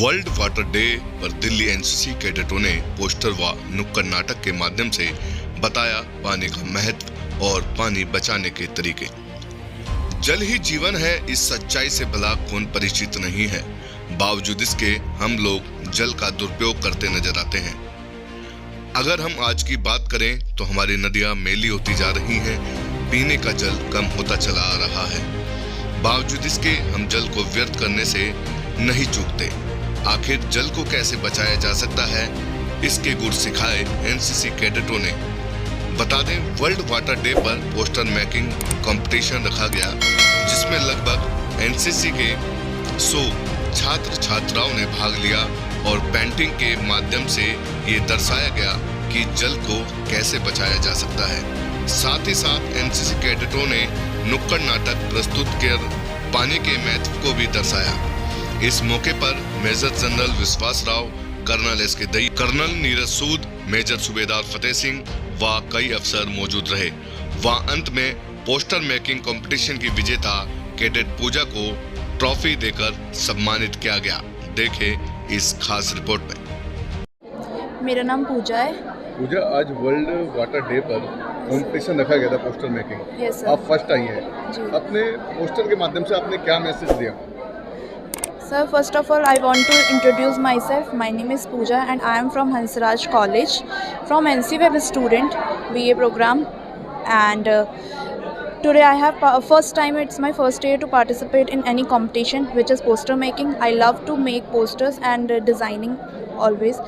World water day पर Delhi NCC कैडेटों ने पोस्टर व नुक्कड़ नाटक के माध्यम से बताया पानी का महत्व और पानी बचाने के तरीके। जल ही जीवन है, इस सच्चाई से भला कौन परिचित नहीं है। बावजूद इसके हम लोग जल का दुरुपयोग करते नजर आते हैं। अगर हम आज की बात करें तो हमारी नदियां मैली होती जा रही हैं, पीने का जल कम होता चला आ रहा है। बावजूद इसके हम जल को व्यर्थ करने से नहीं चूकते। आखिर जल को कैसे बचाया जा सकता है, इसके गुर सिखाए एनसीसी कैडेटों ने। बता दें, वर्ल्ड वाटर डे पर पोस्टर मेकिंग कंपटीशन रखा गया, जिसमें लगभग एनसीसी के 100 छात्र छात्राओं ने भाग लिया और पेंटिंग के माध्यम से ये दर्शाया गया कि जल को कैसे बचाया जा सकता है। साथ ही साथ एनसीसी कैडेटों ने नुक्कड़ नाटक प्रस्तुत कर पानी के महत्व को भी दर्शाया। इस मौके पर मेजर जनरल विश्वास राव, कर्नल एस के दई, कर्नल नीरज सूद, मेजर सूबेदार फतेह सिंह व कई अफसर मौजूद रहे। वहां अंत में पोस्टर मेकिंग कंपटीशन की विजेता कैडेट पूजा को ट्रॉफी देकर सम्मानित किया गया। देखे इस खास रिपोर्ट में। मेरा नाम पूजा है। पूजा, आज वर्ल्ड वाटर डे पर कॉम्पिटिशन रखा गया था पोस्टर मेकिंग। Yes sir. आप फर्स्ट आई हैं। जी। अपने पोस्टर के माध्यम से आपने क्या मैसेज दिया? Sir, first of all, I want to introduce myself. My name is Pooja and I am from Hansraj College, from NCWeb student, BA program. And today I have first time, it's my first year to participate in any competition, which is poster making. I love to make posters and designing always.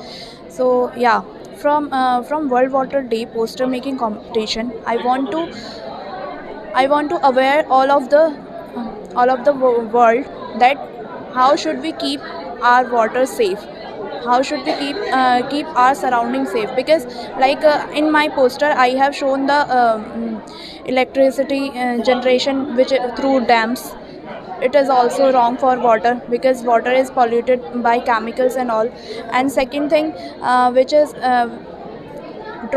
So yeah, from World Water Day poster making competition, I want to aware all of the world that how should we keep our water safe, how should we keep our surroundings safe, because like in my poster I have shown the electricity generation which through dams. It is also wrong for water because water is polluted by chemicals and all. And second thing, which is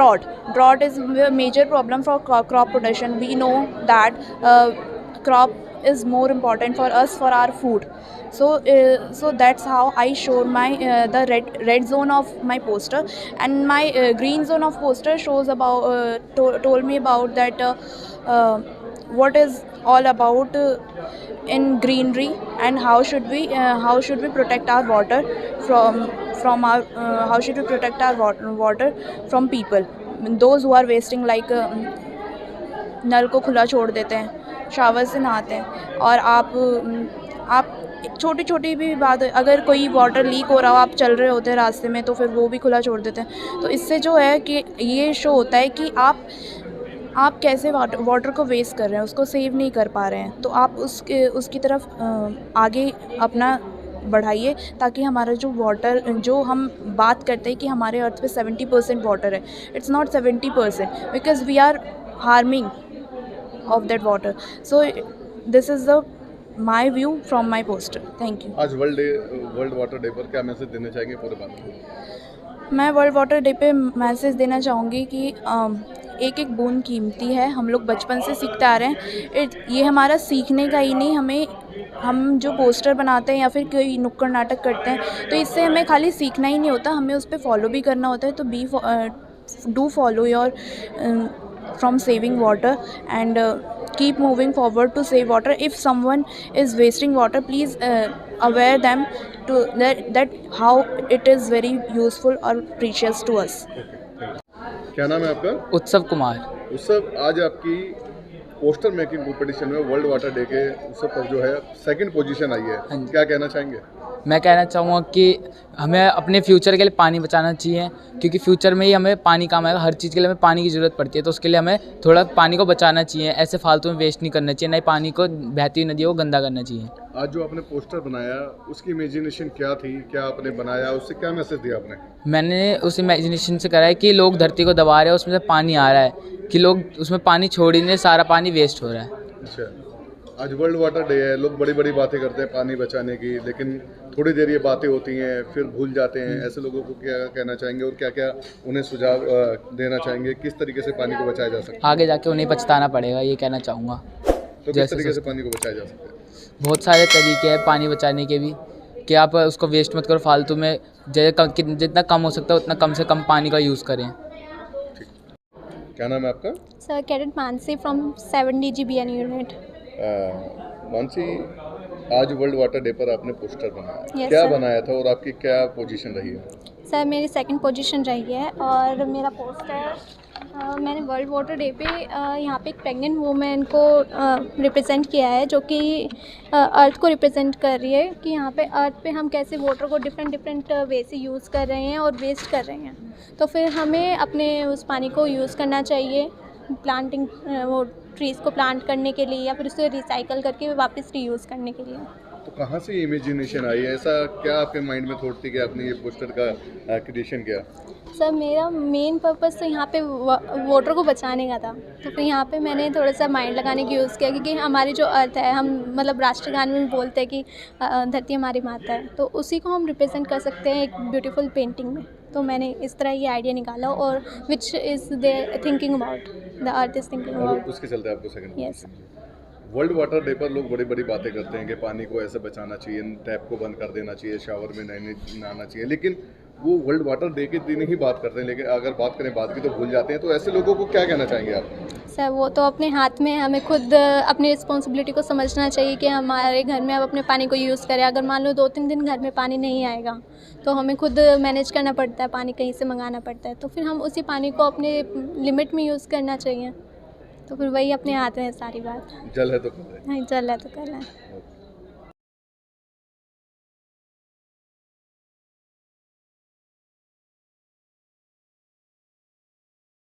drought is a major problem for crop production. We know that crop is more important for us for our food. So that's how I showed my the red zone of my poster, and my green zone of poster shows about told me about that what is all about in greenery, and how should we protect our water from our how should we protect our water from people, those who are wasting, like नल को खुला छोड़ देते हैं, shower से नहाते हैं। और आप छोटी छोटी भी बात, अगर कोई वाटर लीक हो रहा हो, आप चल रहे होते हैं रास्ते में, तो फिर वो भी खुला छोड़ देते हैं। तो इससे जो है कि ये शो होता है कि आप कैसे वाटर को वेस्ट कर रहे हैं, उसको सेव नहीं कर पा रहे हैं। तो आप उसकी तरफ आगे अपना बढ़ाइए, ताकि हमारा जो वाटर, जो हम बात करते हैं कि हमारे अर्थ पे 70% वाटर है, it's not 70%, because we are harming of that water. So this is the my view from my poster. Thank you. आज वर्ल्ड वाटर डे पर क्या मैसेज देना चाहेंगे पूरे बात में? मैं वर्ल्ड वाटर डे पे मैसेज देना चाहूँगी कि एक एक बूंद कीमती है। हम लोग बचपन से सीखते आ रहे हैं। ये हमारा सीखने का ही नहीं, हम जो पोस्टर बनाते हैं या फिर कोई नुक्कड़ नाटक करते हैं, तो इससे हमें खाली सीखना ही नहीं होता, हमें उस पर फॉलो भी करना होता है। तो do follow your from saving water and keep moving forward to save water. If someone is wasting water, please aware them to that how it is very useful or precious to us. क्या नाम है आपका? उत्सव कुमार। उत्सव, आज आपकी poster making competition में world water day के उत्सव पर जो है सेकंड पोजीशन आई है, क्या कहना चाहेंगे? मैं कहना चाहूँगा कि हमें अपने फ्यूचर के लिए पानी बचाना चाहिए, क्योंकि फ्यूचर में ही हमें पानी काम आएगा। हर चीज़ के लिए हमें पानी की ज़रूरत पड़ती है, तो उसके लिए हमें थोड़ा पानी को बचाना चाहिए। ऐसे फालतू में वेस्ट नहीं करना चाहिए, ना ही पानी को, बहती हुई नदियों को गंदा करना चाहिए। आज जो आपने पोस्टर बनाया, उसकी इमेजिनेशन क्या थी, क्या आपने बनाया, उससे क्या मैसेज दिया आपने? मैंने उस इमेजिनेशन से करा है कि लोग धरती को दबा रहे हैं, उसमें से पानी आ रहा है, कि लोग उसमें पानी छोड़ ही नहीं, सारा पानी वेस्ट हो रहा है। अच्छा, आज वर्ल्ड वाटर डे है, लोग बड़ी बड़ी बातें करते हैं पानी बचाने की, लेकिन थोड़ी देर ये बातें होती हैं फिर भूल जाते हैं। ऐसे लोगों को क्या कहना चाहेंगे और क्या क्या उन्हें सुझाव देना चाहेंगे, किस तरीके से पानी को बचाया जा सकता है? आगे जाके उन्हें पछताना पड़ेगा, ये कहना चाहूँगा। तो किस तरीके से पानी को बचाया जा सकता है? बहुत सारे तरीके हैं पानी बचाने के भी, कि आप उसको वेस्ट मत करो फालतू में, जितना कम हो सकता है उतना कम से कम पानी का यूज़ करें। क्या नाम है आपका? Sir, Cadet Mansi from 7D GBN unit. Mansi, आज वर्ल्ड वाटर डे पर आपने पोस्टर बनाया, Yes, क्या sir. बनाया था और आपकी क्या पोजीशन रही है? सर मेरी सेकंड पोजीशन रही है और मेरा पोस्टर मैंने वर्ल्ड वाटर डे पे यहाँ पे एक प्रेग्नेंट वूमेन को रिप्रेजेंट किया है, जो कि अर्थ को रिप्रेजेंट कर रही है कि यहाँ पे अर्थ पे हम कैसे वाटर को डिफरेंट वे से यूज़ कर रहे हैं और वेस्ट कर रहे हैं। तो फिर हमें अपने उस पानी को यूज़ करना चाहिए प्लांटिंग वो ट्रीज़ को प्लांट करने के लिए, या फिर उसे रिसाइकल करके वापस रीयूज़ करने के लिए। तो कहाँ से इमेजिनेशन आई है, ऐसा क्या आपके माइंड में थॉट थी कि आपने ये पोस्टर का क्रिएशन किया? सर मेरा मेन पर्पस तो यहाँ पे वाटर को बचाने का था, तो फिर यहाँ पे मैंने थोड़ा सा माइंड लगाने की यूज़ किया, क्योंकि हमारी जो अर्थ है, हम मतलब राष्ट्रगान में बोलते हैं कि धरती हमारी माता है, तो उसी को हम रिप्रेजेंट कर सकते हैं एक ब्यूटीफुल पेंटिंग में। तो मैंने इस तरह ये आइडिया निकाला, और which is they thinking about the earth is thinking और अबाउट। उसके चलते आपको second yes. World water day पर लोग बड़ी बड़ी बातें करते हैं कि पानी को ऐसे बचाना चाहिए, टैप को बंद कर देना चाहिए, शावर में नहाना चाहिए, लेकिन वो वर्ल्ड वाटर डे के दिन ही बात करते हैं, लेकिन अगर बात करें बाद की तो भूल जाते हैं। तो ऐसे लोगों को क्या कहना चाहेंगे आप? सर वो तो अपने हाथ में, हमें खुद अपनी रिस्पॉन्सिबिलिटी को समझना चाहिए कि हमारे घर में अब अपने पानी को यूज़ करें। अगर मान लो 2-3 दिन घर में पानी नहीं आएगा, तो हमें खुद मैनेज करना पड़ता है, पानी कहीं से मंगाना पड़ता है, तो फिर हम उसी पानी को अपने लिमिट में यूज़ करना चाहिए। तो फिर वही अपने हाथ में है सारी बात। जल है तो कर रहे हैं। नहीं, चल है तो कर रहे हैं। ओके।